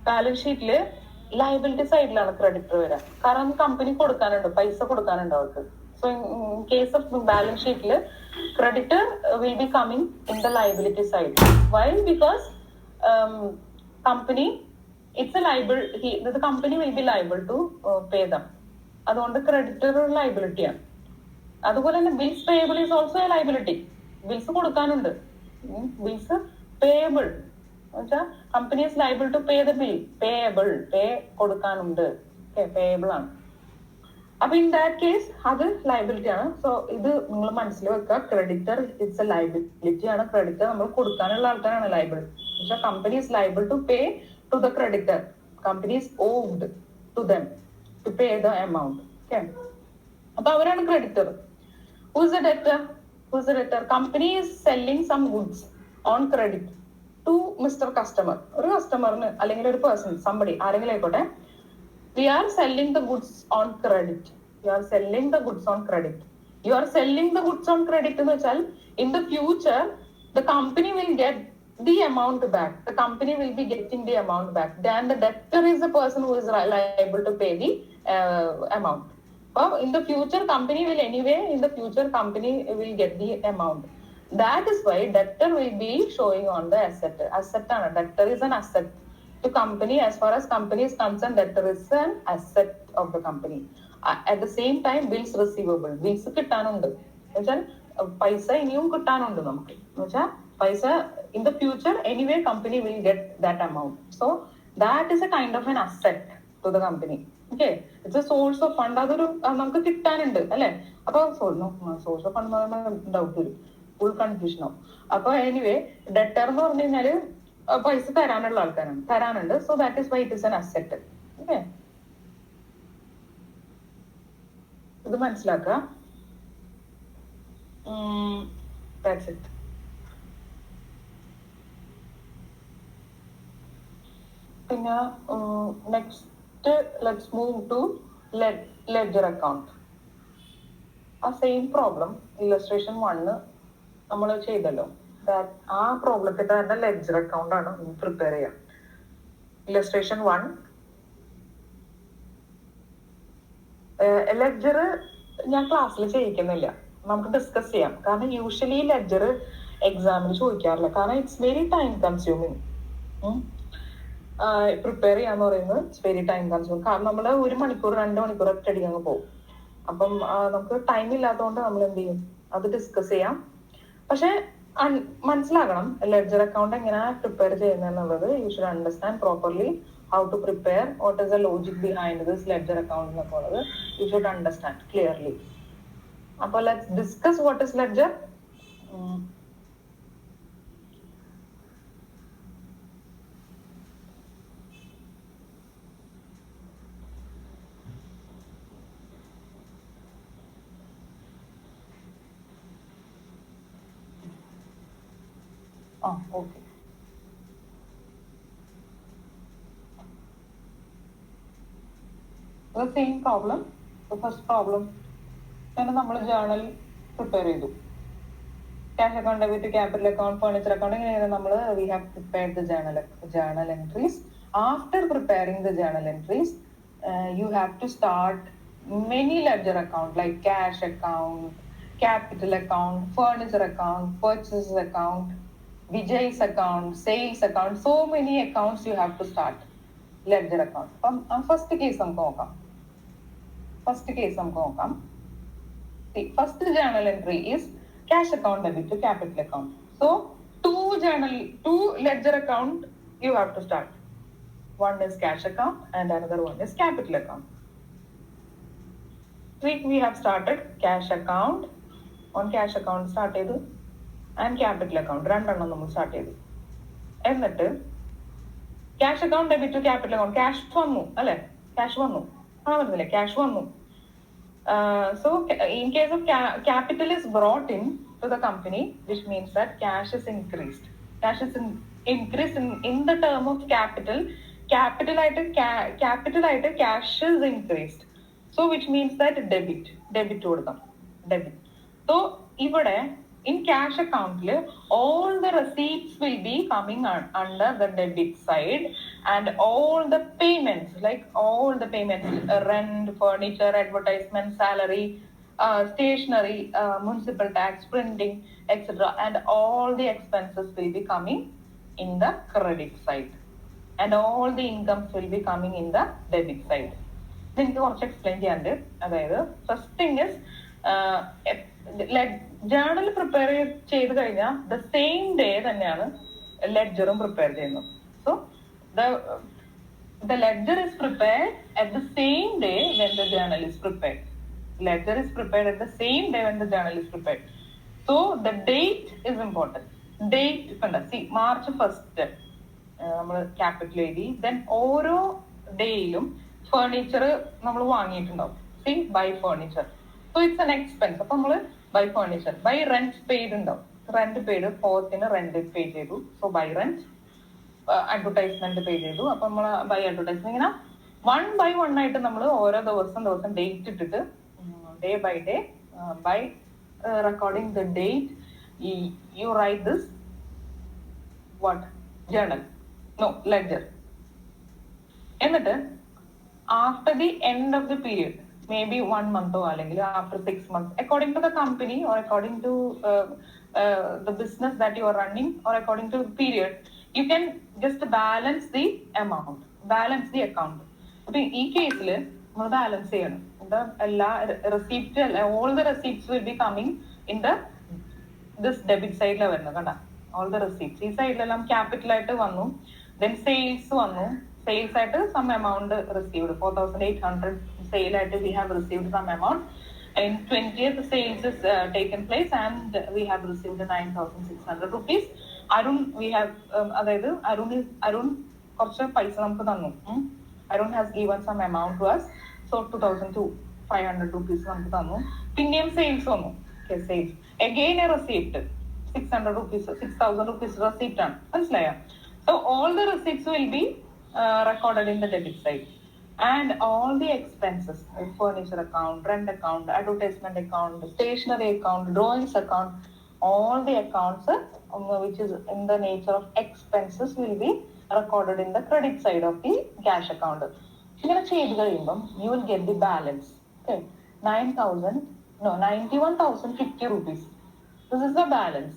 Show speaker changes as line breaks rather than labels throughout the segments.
Balance ഷീറ്റിൽ liability സൈഡിലാണ് creditor വരിക. കാരണം കമ്പനി കൊടുക്കാനുണ്ട്, പൈസ കൊടുക്കാനുണ്ട് അവർക്ക്. So in case of balance ഷീറ്റിൽ creditor will be coming in the liability side. Why? Because company it's a liable, the company will be liable to pay them. അതുകൊണ്ട് ക്രെഡിറ്റർ ലൈബിലിറ്റിയാണ്. അതുപോലെ തന്നെ bills payable is also a liability. Bills കൊടുക്കാനുണ്ട്, bills payable എന്നുവെച്ചാൽ company is liable to pay the bill. Payable, pay കൊടുക്കാനുണ്ട്, payable ആണ്. അപ്പൊ in that case അത് ലൈബിലിറ്റി ആണ്. സോ ഇത് നിങ്ങൾ മനസ്സിൽ വെക്കുക, ക്രെഡിറ്റർ ഇറ്റ്സ് എ ലൈബിലിറ്റി ആണ്. ക്രെഡിറ്റർ നമ്മൾ കൊടുക്കാനുള്ള ആൾക്കാരാണ് ലൈബിൾ. എന്നുവെച്ചാൽ company is liable to pay to the creditor. Company is owed to them to pay the amount. Okay, അപ്പൊ അവരാണ് creditor. Who is the debtor? Who is the debtor? Company is selling some goods on credit to Mr. Customer. ഒരു കസ്റ്റമറിന് അല്ലെങ്കിൽ ഒരു person, somebody, ആരെങ്കിലും ആയിക്കോട്ടെ. We are selling the goods on credit. You are selling the goods on credit. You are selling the goods on credit എന്ന് വെച്ചാൽ in the future the company will get the amount back. The company will be getting the amount back. Then the debtor is the person who is liable to pay the amount. In the future, company will get the amount. That is why debtor will be showing on the asset. Asset ആണ്. Debtor is an asset to company. As far as company is concerned, debtor is an asset of the company. At the same time, bills receivable. Bills കിട്ടാനുണ്ട്. എന്നുവെച്ചാൽ പൈസ ഇനിയും കിട്ടാനുണ്ട് നമുക്ക്. എന്നുവെച്ചാൽ പൈസ in the future, anyway, company will get that amount. So that is a kind of an asset to the company. Okay, it's A source of fund. അതൊരു നമുക്ക് കിട്ടാനുണ്ട് അല്ലെ. അപ്പൊ സോഴ്സ് ഓഫ് ഫണ്ട് എന്ന് പറയുമ്പോൾ ഡൗട്ട് വരും, ഫുൾ കൺഫ്യൂഷൻ ആവും. അപ്പൊ എനിവേ ഡെറ്റർ എന്ന് പറഞ്ഞു കഴിഞ്ഞാല് പൈസ തരാനുള്ള ആൾക്കാരാണ്, തരാനുണ്ട്. So that is why it is an asset. Okay, ഇത് മനസ്സിലാക്കുക. That's it. പിന്നെ next let's move to ledger account. ആ സെയിം പ്രോബ്ലം ഇല്ലസ്ട്രേഷൻ 1 നമ്മൾ ചെയ്തല്ലോ. ആ പ്രോബ്ലത്തിന്റെ തന്നെ ലെഡ്ജർ അക്കൗണ്ട് ആണ് പ്രിപ്പയർ ചെയ്യാം. ഇല്ലസ്ട്രേഷൻ 1 ലെഡ്ജർ ഞാൻ ക്ലാസ്സിൽ ചെയ്യിക്കുന്നില്ല, നമുക്ക് ഡിസ്കസ് ചെയ്യാം. കാരണം യൂഷ്വലി ലെഡ്ജർ എക്സാമിന് ചോദിക്കാറില്ല. കാരണം it's very time consuming. Prepare ചെയ്യാന്ന് പറയുന്നത് ഇറ്റ്സ് വെരി ടൈം കൺസ്യൂമിങ്. കാരണം നമ്മൾ 1 മണിക്കൂർ 2 മണിക്കൂർ സ്റ്റഡി അങ്ങ് പോകും. അപ്പം നമുക്ക് ടൈം ഇല്ലാത്തതുകൊണ്ട് നമ്മൾ എന്ത് ചെയ്യും, അത് ഡിസ്കസ് ചെയ്യാം. പക്ഷെ മനസ്സിലാക്കണം ലെഡ്ജർ അക്കൗണ്ട് എങ്ങനെയാ പ്രിപ്പയർ ചെയ്യുന്നത്. You should understand properly how to prepare, what is the logic behind this ledger account എന്നൊക്കെ ഉള്ളത് യു ഷുഡ് അണ്ടർസ്റ്റാൻഡ് ക്ലിയർലി. അപ്പോൾ let's discuss what is ledger. Okay. The same problem, the first problem, then നമ്മൾ journal prepare ചെയ്തു. Cash account, debit, capital account, furniture account, ഇങ്ങനെ നമ്മൾ we have prepared the journal entries. After preparing the journal entries, you have to start many ledger account like cash account, capital account, furniture account, purchases account, Vijay's account, sales account, so many accounts you have to start ledger account. First case നമുക്ക് നോക്കാം. The first journal entry is cash account debit to capital account. So two ledger account you have to start. One is cash account and another one is capital account. We have started cash account. On cash account start ചെയ്തു and capital account രണ്ടെണ്ണം നമ്മൾ start ചെയ്തു. എന്നിട്ട് cash account debit to capital account, cash വന്നു അല്ലെ, cash വന്നു പറഞ്ഞില്ലേ, cash വന്നു. So in case of capital is brought in to the company, which means that cash is increased. Cash is increased in the term of capital ആയിട്ട് cash is increased. So which means that debit കൊടുക്കാം, debit. So ഇവിടെ in cash account all the receipts will be coming under the debit side and all the payments, like all the payments, rent, furniture, advertisement, salary, stationery, municipal tax, printing, etc., and all the expenses will be coming in the credit side, and all the incomes will be coming in the debit side. എനിക്ക് കുറച്ച് explain ചെയ്യാണ്ട്. അതായത് first thing is journal prepare ചെയ്ത് കഴിഞ്ഞാൽ the same day തന്നെയാണ് ലെഡ്ജറും prepare ചെയ്യുന്നത്. So the ledger is prepared at the same day when the journal is prepared. Ledger is prepared at the same day when the journal is prepared. So the date is important. Date കണ്ട, see March 1st നമ്മൾ capital എഴുതി. Then ഓരോ ഡേയിലും furniture നമ്മൾ വാങ്ങിയിട്ടുണ്ടാവും. See by furniture, so it's an expense. അപ്പൊ നമ്മള് by furniture. By rent paid ഉണ്ടാവും. റെന്റ് പെയ്ഡ്, ഫോർത്തിന് റെന്റ് പേ ചെയ്തു, so by rent. Advertisement pay ചെയ്തു, അപ്പൊ നമ്മൾ ബൈ അഡ്വർടൈസ്മെന്റ്. ഇങ്ങനെ വൺ ബൈ വൺ ആയിട്ട് നമ്മൾ ഓരോ ദിവസം ഡേറ്റ് ഇട്ടിട്ട് day by day by recording the date you write this what journal, no ledger. എന്നിട്ട് after the end of the period, may be 1 month അല്ലെങ്കിൽ after 6 months, according to the company or according to the business that you are running or according to the period, you can just balance the amount, balance the account. അപ്പൊ ഈ കേസിൽ നമ്മൾ balance ചെയ്യണം. എല്ലാ receipt, all the receipts will be coming in the this debit side ലാണ് വരുന്നത്. കണ്ട, all the receipts ഈ സൈഡിലെല്ലാം ക്യാപിറ്റൽ ആയിട്ട് വന്നു. ദെൻ സെയിൽസ് വന്നു. സെയിൽസ് ആയിട്ട് സം എമൗണ്ട് റിസീവ്ഡ്, 4,800 സെയിൽ ആയിട്ട് we have received some amount. In 20th sales is taken place and we have received 9,600 rupees. Arun, we have അതായത് Arun കുറച്ച് പൈസ നമുക്ക് തന്നു. Arun has given some amount to us, so 2,500 rupees നമുക്ക് തന്നു. പിന്നെയും sales വന്നു. Sales again a receipt, 600 rupees, 6,000 rupees receipt ആണ്. മനസ്സിലായോ? So all the receipts will be recorded in the debit side. And all the expenses, furniture account, rent account, advertisement account, stationery account, drawings account, all the accounts which is in the nature of expenses will be recorded in the credit side of the cash account. ഇങ്ങനെ ചെയ്ത് കഴിയുമ്പം you will get the balance. Okay, 91,050 rupees. This is the balance.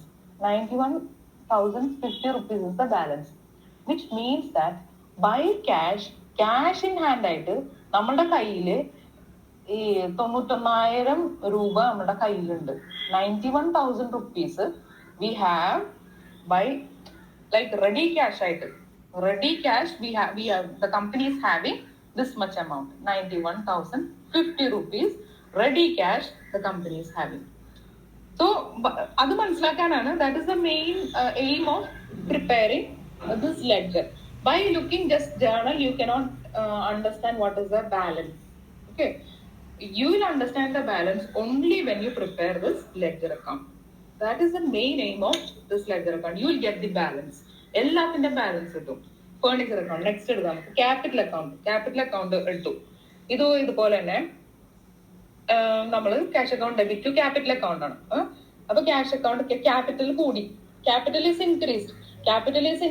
91,050 rupees is the balance, which means that by cash in hand ആയിട്ട് നമ്മളുടെ കയ്യില് ഈ 99,000 രൂപ നമ്മുടെ കയ്യിലുണ്ട്. 91,000 rupees we have by like ready cash ആയിട്ട്. Ready cash we have the company is having this much amount, 91,050 rupees ready cash the company is having. So അത് മനസ്സിലാക്കാനാണ്, that is the main aim of preparing this ledger. By looking just journal, you cannot understand what is the balance. Okay, you will understand the balance only when you prepare this ledger account. That is the main aim of this ledger account. You will get the balance. എല്ലാത്തിന്റെ balance കിട്ടും. Furniture account next എടുക്കാം. Capital account എടുത്തു. ഇതുപോലെ തന്നെ നമ്മൾ cash account debit to capital account ആണ്. അപ്പൊ cash account capital കൂടി, capital is increased. Capital is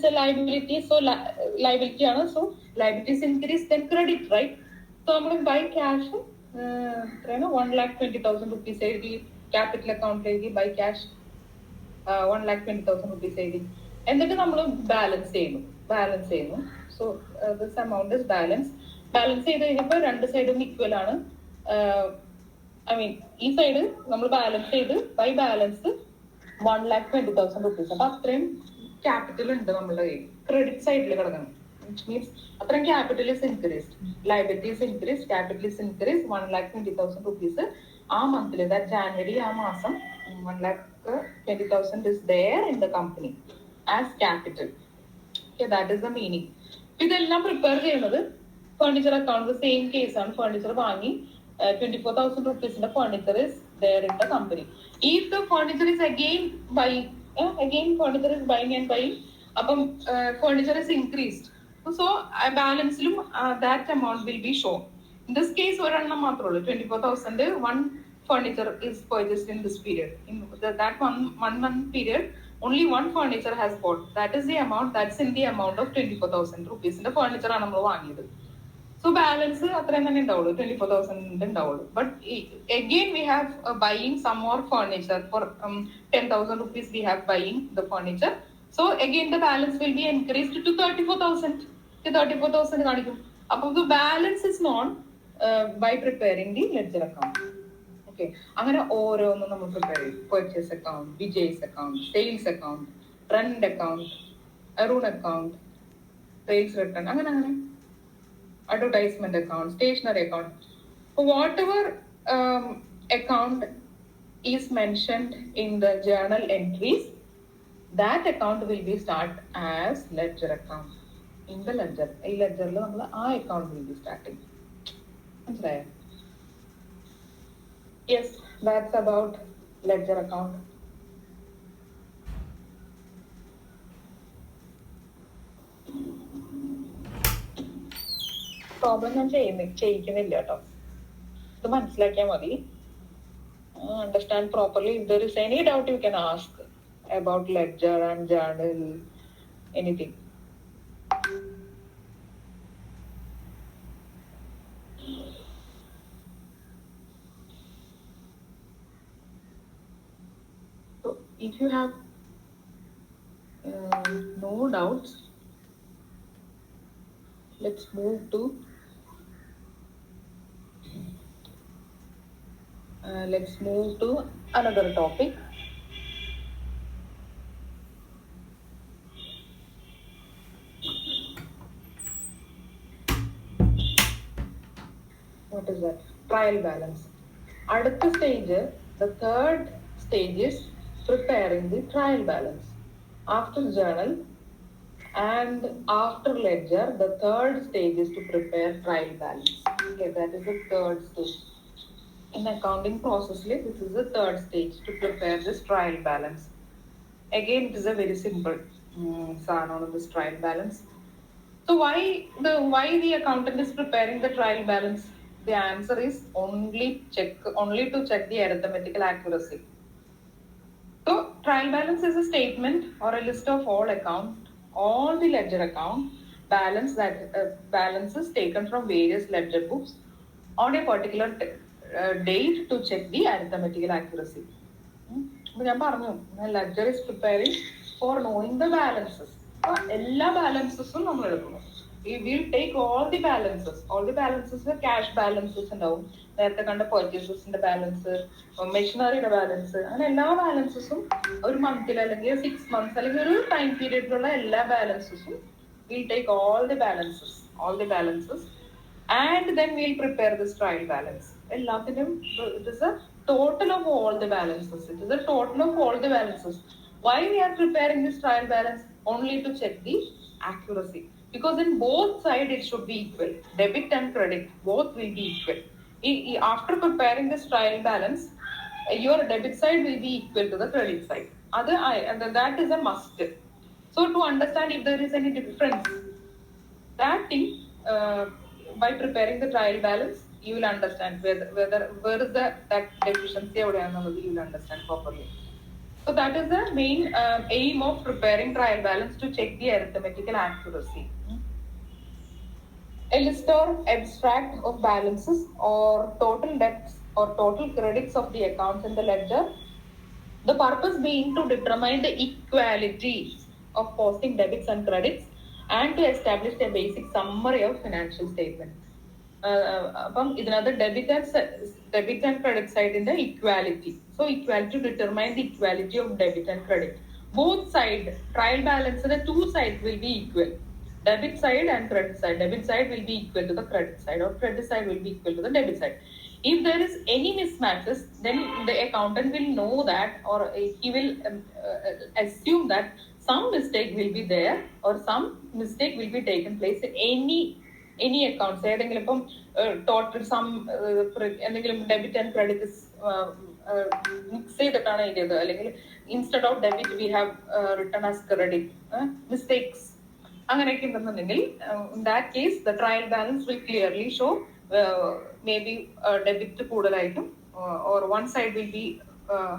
a liability, so liability ആണ്. So liability is increased, then credit, right? So നമ്മൾ by cash 1,20,000 rupees എഴുതി, ക്യാപിറ്റൽ അക്കൗണ്ട് എഴുതി, by cash 1,20,000 rupees എഴുതി. എന്നിട്ട് നമ്മൾ ബാലൻസ് ചെയ്യുന്നു. So this amount is balance ചെയ്ത് കഴിഞ്ഞപ്പോൾ രണ്ട് സൈഡും ഈക്വൽ ആണ്. ഐ മീൻ ഈ സൈഡ് നമ്മൾ ബാലൻസ് ചെയ്ത് ബൈ ബാലൻസ് 1,20,000 rupees. അപ്പൊ അത്രയും ക്യാപിറ്റൽ ഉണ്ട് നമ്മളുടെ കയ്യിൽ, ക്രെഡിറ്റ് സൈഡിൽ കിടക്കണം. വിച്ച് മീൻസ് അത്രയും capital is increased, liability is increased, capital is increased. 1,20,000 rupees ആ മന്തില്, ദാറ്റ് ജാനുവരി ആ മാസം 1,20,000 is there in the company as capital. Okay, that is the meaning. ഇതെല്ലാം പ്രിപ്പയർ ചെയ്യുന്നത് ഫർണിച്ചർ അക്കൗണ്ട് സെയിം കേസ് ആണ്. Furniture വാങ്ങി 24,000 rupees furniture is there in the company. If the furniture is again buying, furniture is buying and buying, അപ്പം furniture is increased. So balance that amount will be shown. In this case ഒരെണ്ണം മാത്രമേ ഉള്ളൂ. 24,000 one furniture is purchased in this period. In that one month period only one furniture has bought. That is the amount, that's in the amount of 24,000 rupees. The furniture ആണ് നമ്മൾ വാങ്ങിയത്. So balance അത്രയും തന്നെ ഉണ്ടാവുള്ളൂ, 24,000 ഉണ്ടാവുള്ളൂ. But again we have buying some more furniture for 10,000 rupees. We have buying the furniture. So again the balance will be increased to 34,000. 34,000 കാണിക്കും. അപ്പോൾ the balance is known by preparing the ledger account. Okay, അങ്ങനെ ഓരോന്നും നമ്മൾ prepare ചെയ്യും. Purchase account, Vijay's account, sales account, rent account, Arun account, sales return, അങ്ങനെ അങ്ങനെ advertisement account, stationery account. Whatever account is mentioned in the journal entries, that account will be start as ledger account. In the ledger, ഈ ledgerൽ നമ്മൾ ആ account will be starting. മനസ്സിലായോ? Yes, that's about ledger account. Problem ഞാൻ ചെയ്യിക്കുന്നില്ല കേട്ടോ, ഇത് മനസ്സിലാക്കിയാൽ മതി. Understand properly. If there is any doubt, you can ask about ledger and journal, anything. So if you have no doubts, let's move to another topic. What is that? Trial balance. അടുത്ത stage, the third stage is preparing the trial balance. After journal and after ledger, the third stage is to prepare trial balance. Okay, that is the third stage. In accounting process, this is the third stage to prepare this trial balance. Again, it is a very simple on this trial balance. So why the accountant is preparing the trial balance? The answer is only to check the arithmetical accuracy. So trial balance is a statement or a list of all the ledger account balances taken from various ledger books on a particular date to check the arithmetical accuracy. ഞാൻ പറഞ്ഞു, ledger is preparing for knowing the balances. എല്ലാ ബാലൻസസും നമ്മൾ എടുക്കുന്നു. We will take all the balances. Cash balances ഉണ്ടാവും, നേരത്തെ കണ്ട purchasesന്റെ balance, മെഷീനറിയുടെ balance, അങ്ങനെ എല്ലാ ബാലൻസസും ഒരു മന്തിൽ അല്ലെങ്കിൽ 6 months അല്ലെങ്കിൽ ഒരു ടൈം പീരീഡിലുള്ള എല്ലാ ബാലൻസസും we'll take all the balances and then we'll prepare this trial balance. എല്ലാത്തിനും it is a total of all the balances. Why we are preparing this trial balance? Only to check the accuracy, because in both sides it should be equal. Debit and credit both will be equal. After preparing this trial balance, your debit side will be equal to the credit side. That is a must. So to understand if there is any difference, that thing by preparing the trial balance, you will understand where is that deficiency you will understand properly. So that is the main aim of preparing trial balance, to check the arithmetical accuracy. A list or abstract of balances or total debts or total credits of the accounts in the ledger. The purpose being to determine the equality of posting debits and credits and to establish a basic summary of financial statement. അപ്പം ഇതിനകത്ത് debit and credit സൈഡിന്റെ equality. So equality to determine the equality of debit and credit. Both side trial balance, the two sides will be equal. Debit side and credit side. Debit side will be equal to the credit side, or credit side will be equal to the debit side. If there is any mismatches, then the accountant will know that, or he will assume that some mistake will be there, or some mistake will be taken place in any accounts. ഏതെങ്കിലും ഇപ്പം total sum എന്തെങ്കിലും debit and credit mix ചെയ്തിട്ടാണ് എഴുതിയത്, അല്ലെങ്കിൽ instead of debit we have return as credit, mistakes അങ്ങനെയൊക്കെ ഉണ്ടെന്നുണ്ടെങ്കിൽ, in that case the trial balance will clearly show may be debit കൂടുതലായിട്ടും, or one side will be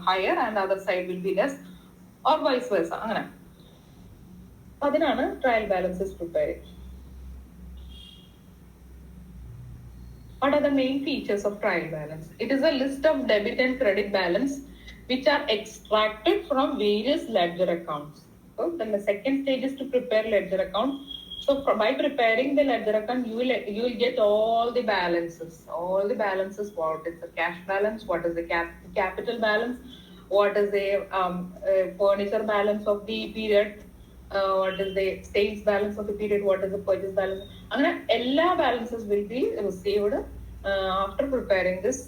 higher and other side will be less, or vice versa. അങ്ങനെ അതിനാണ് ട്രയൽ ബാലൻസസ് പ്രിപ്പയർ ചെയ്യുന്നത്. What are the main features of trial balance? It is a list of debit and credit balance which are extracted from various ledger accounts. So then the second stage is to prepare ledger account. So by preparing the ledger account, you will get all the balances. What is the cash balance? What is the capital balance? What is the furniture balance of the period? What is the sales balance of the period? What is the purchase balance? അങ്ങനെ എല്ലാ balances will be received after preparing this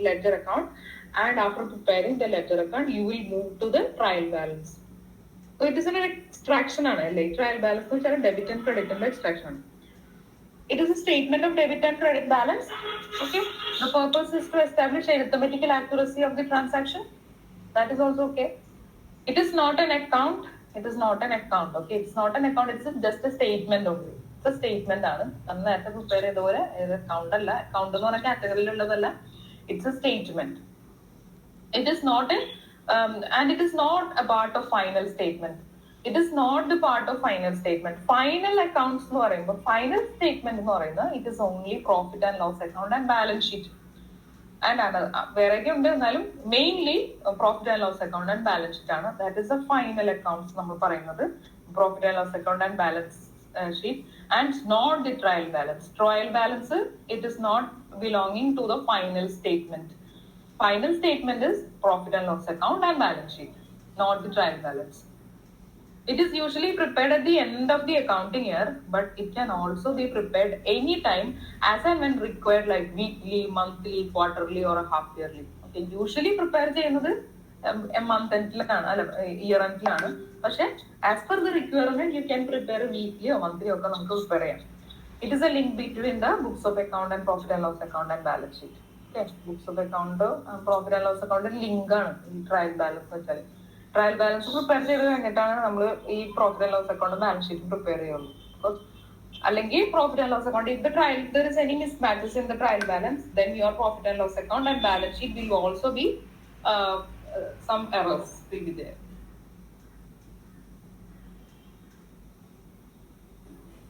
ledger account, and after preparing the ledger account, you will move to the trial balance. So it is an extraction ആണ് അല്ലേ trial balance എന്ന് വെച്ചാൽ debit and credit ന്റെ extraction ആണ്. It is a statement of debit and credit balance. Okay, the purpose is to establish arithmetical accuracy of the transaction. That is also okay. It is not an account. Okay, it's not an account. It's just a statement only. It's a statement ആണ്. നമ്മൾ നേരത്തെ prepare ചെയ്ത പോലെ account അല്ല. Account എന്ന് പറഞ്ഞ കാറ്റഗറിയിൽ ഉള്ളതല്ല. It's a statement. It is not and it is not a part of final statement. It is not the part of final statement. Final accounts എന്ന് പറയുമ്പോൾ final statement എന്ന് പറയുന്നത് it is only profit and loss account and balance sheet. And വേറെയൊക്കെ ഉണ്ട്, എന്നാലും mainly profit and loss account and balance sheet ആണ്. That is a final accounts നമ്മൾ പറയുന്നത്, profit and loss account and balance sheet, and not the trial balance. Trial balance it is not belonging to the final statement. Final statement is profit and loss account and balance sheet, not the trial balance. It is usually prepared at the end of the accounting year, but it can also be prepared anytime as and when required, like weekly, monthly, quarterly or half yearly. Okay, usually prepare ചെയ്യുന്നത് month endലാണ് അല്ല year endലാണ്. പക്ഷെ as per the requirement you can prepare weekly or monthly ഒക്കെ നമുക്ക് prepare ചെയ്യാം. It is a link between the books of account and profit and loss account and balance sheet. Okay, books of account profit and loss account link ആണ് ഈ trial balance വെച്ചാൽ. Trial balance prepare ചെയ്ത് കഴിഞ്ഞിട്ടാണ് നമ്മൾ ഈ profit and loss account balance sheet prepare ചെയ്യുള്ളൂ. അല്ലെങ്കിൽ profit and loss account, if the trial there is any mismatches in the trial balance, then your profit and loss account and balance sheet will also be some errors will be there.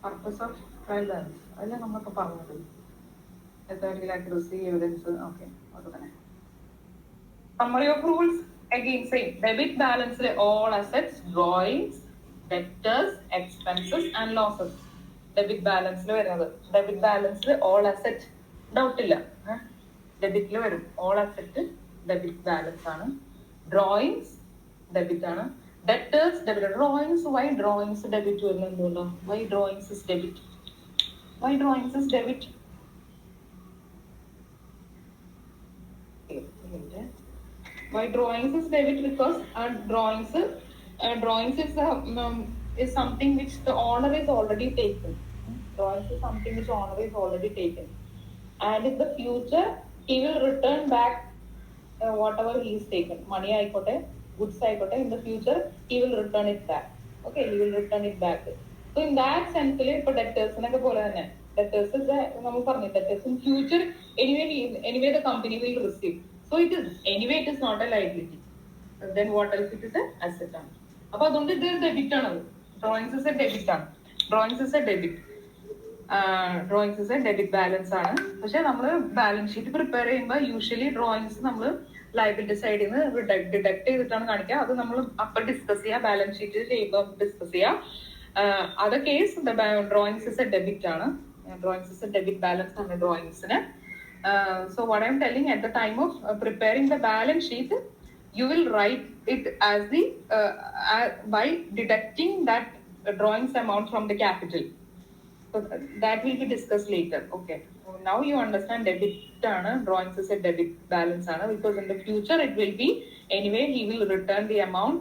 Purpose of trial balance അല്ല നമ്മളൊക്കെ പറഞ്ഞത്, arithmetical accuracy, evidence. Okay, അത് തന്നെ. Summary of rules. Again, same. Debit balance all assets, drawings, debtors, expenses and losses. Debit balance വരുന്നത്, debit balance all asset doubt ഇല്ല, ഡെബിറ്റിൽ വരും. all asset debit balance ആണ്. drawings debit ആണ്. debtors debit. drawings, why drawings debit വരുന്നത് എന്തുകൊണ്ടോ? why drawings is debit? Why drawings is debit? Because drawings is something which the owner is already taken. Drawings is something which owner is already taken, and in the future he will return back whatever he is taken. Money ആയിക്കോട്ടെ, goods ആയിക്കോട്ടെ, in the future he will return it back. Okay, he will return it back. So in that sense, ഇപ്പൊ debtors നൊക്കെ പോലെ തന്നെ debtors നമ്മൾ പറഞ്ഞു, debtors in future anyway the company will receive. So it is not a liability. Then what else? It is an asset ആണ്. അപ്പൊ അതുകൊണ്ട് ഇത് ഡെബിറ്റ് ആണ്. drawings is a debit ആണ്. drawings is a debit balance ആണ്. പക്ഷെ നമ്മൾ balance sheet prepare ചെയ്യുമ്പോൾ യൂഷ്വലി ഡ്രോയിങ്സ് നമ്മൾ ലയബിലിറ്റി സൈഡിൽ നിന്ന് ഡിഡക്ട് ചെയ്തിട്ടാണ് കാണിക്കുക. അത് നമ്മൾ അപ്പൊ ഡിസ്കസ് ചെയ്യുക, ബാലൻസ് ഷീറ്റ് ചെയ്യുമ്പോൾ ഡിസ്കസ് ചെയ്യുക. Other case drawings is a debit ആണ്. drawings is a debit balance ആണ് ഡ്രോയിങ്സിന്. So what I'm telling, at the time of preparing the balance sheet, you will write it as the by deducting that drawings amount from the capital. So that will be discussed later. Okay, now you understand debit ആണ്, drawings is a debit balance ആണ്, because in the future it will be anyway he will return the amount.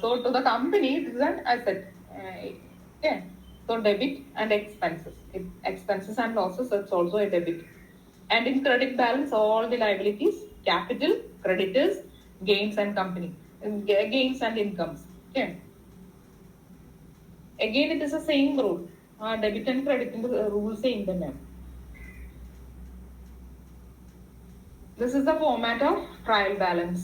So to the company it is an asset. Okay, so debit and expenses and losses, it's also a debit. And in credit balance, all the liabilities, capital, creditors, gains and gains and incomes. Okay. Again, it is the same rule. Debit and credit in the rule same തന്നെ. This is the format of trial balance.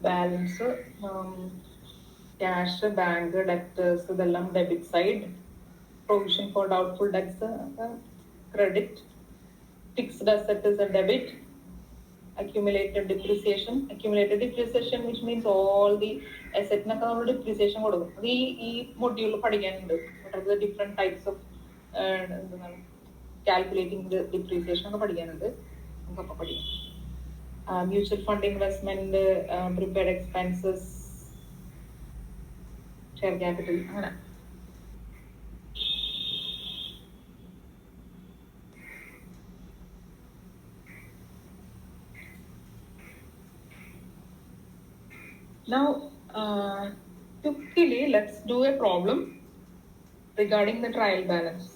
Balance, cash, bank, debtors, ഇതെല്ലാം debit side. Provision for doubtful debts credit. Fixed asset is a debit. Accumulated depreciation which means all the അസറ്റിനൊക്കെ നമ്മൾ depreciation കൊടുക്കും. അത് ഈ മൊഡ്യൂളിൽ പഠിക്കാനുണ്ട്. what are the different types of എന്താണ് calculating depreciation ഒക്കെ പഠിക്കാനുണ്ട്. നമുക്കപ്പോൾ പഠിക്കാം. Mutual fund investment, prepared expenses, share capital, അങ്ങനെ. Now, quickly, let's do a problem regarding the trial balance.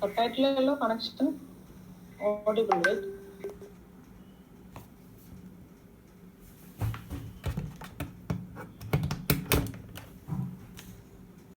Subtitle connection audible, right?